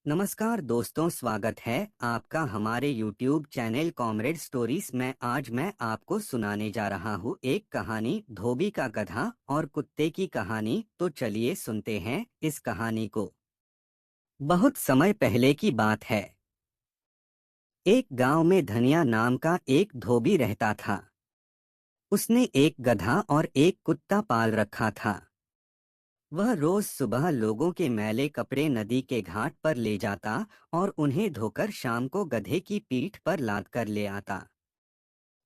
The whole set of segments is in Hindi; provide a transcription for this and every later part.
नमस्कार दोस्तों, स्वागत है आपका हमारे YouTube चैनल कॉमरेड स्टोरीज में। आज मैं आपको सुनाने जा रहा हूँ एक कहानी, धोबी का गधा और कुत्ते की कहानी। तो चलिए सुनते हैं इस कहानी को। बहुत समय पहले की बात है। एक गांव में धनिया नाम का एक धोबी रहता था। उसने एक गधा और एक कुत्ता पाल रखा था। वह रोज सुबह लोगों के मैले कपड़े नदी के घाट पर ले जाता और उन्हें धोकर शाम को गधे की पीठ पर लाद कर ले आता।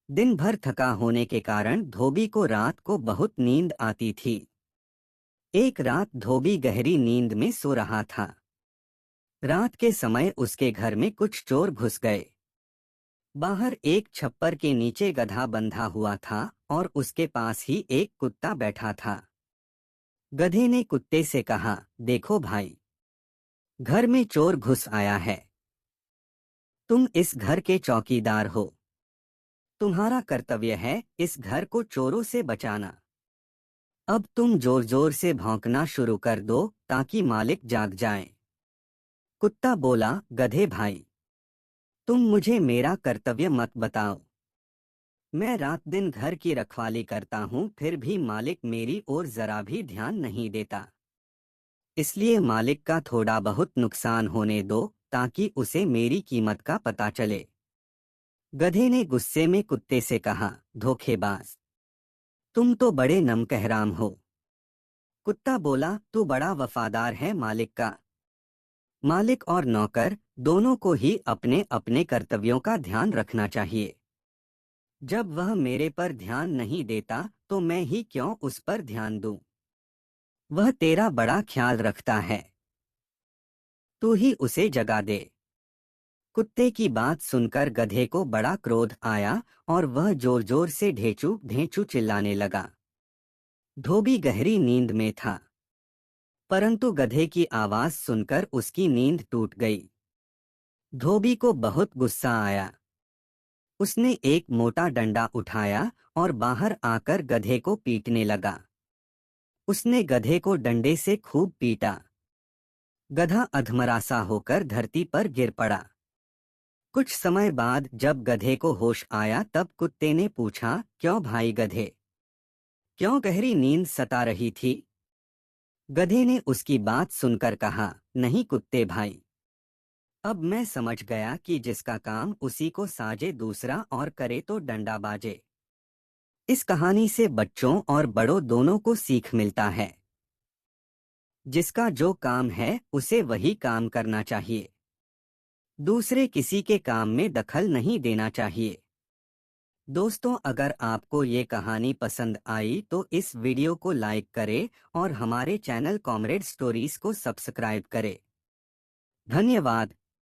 दिन भर थका होने के कारण धोबी को रात को बहुत नींद आती थी। एक रात धोबी गहरी नींद में सो रहा था। रात के समय उसके घर में कुछ चोर घुस गए। बाहर एक छप्पर के नीचे गधा बंधा हुआ था और उसके पास ही एक कुत्ता बैठा था। गधे ने कुत्ते से कहा, देखो भाई, घर में चोर घुस आया है। तुम इस घर के चौकीदार हो। तुम्हारा कर्तव्य है इस घर को चोरों से बचाना। अब तुम जोर जोर से भौंकना शुरू कर दो ताकि मालिक जाग जाए। कुत्ता बोला, गधे भाई, तुम मुझे मेरा कर्तव्य मत बताओ। मैं रात दिन घर की रखवाली करता हूँ, फिर भी मालिक मेरी ओर जरा भी ध्यान नहीं देता। इसलिए मालिक का थोड़ा बहुत नुकसान होने दो ताकि उसे मेरी कीमत का पता चले। गधे ने गुस्से में कुत्ते से कहा, धोखेबाज, तुम तो बड़े नमकहराम हो। कुत्ता बोला, तू बड़ा वफादार है मालिक का। मालिक और नौकर दोनों को ही अपने अपने कर्तव्यों का ध्यान रखना चाहिए। जब वह मेरे पर ध्यान नहीं देता तो मैं ही क्यों उस पर ध्यान दूं? वह तेरा बड़ा ख्याल रखता है, तू ही उसे जगा दे। कुत्ते की बात सुनकर गधे को बड़ा क्रोध आया और वह जोर जोर से ढेंचू ढेंचू चिल्लाने लगा। धोबी गहरी नींद में था, परंतु गधे की आवाज सुनकर उसकी नींद टूट गई। धोबी को बहुत गुस्सा आया। उसने एक मोटा डंडा उठाया और बाहर आकर गधे को पीटने लगा। उसने गधे को डंडे से खूब पीटा। गधा अधमरासा होकर धरती पर गिर पड़ा। कुछ समय बाद जब गधे को होश आया तब कुत्ते ने पूछा, क्यों भाई गधे, क्यों गहरी नींद सता रही थी? गधे ने उसकी बात सुनकर कहा, नहीं कुत्ते भाई, अब मैं समझ गया कि जिसका काम उसी को साजे दूसरा और करे तो डंडा बाजे। इस कहानी से बच्चों और बड़ों दोनों को सीख मिलता है। जिसका जो काम है उसे वही काम करना चाहिए। दूसरे किसी के काम में दखल नहीं देना चाहिए। दोस्तों, अगर आपको ये कहानी पसंद आई तो इस वीडियो को लाइक करें और हमारे चैनल कॉमरेड स्टोरीज को सब्सक्राइब करें। धन्यवाद।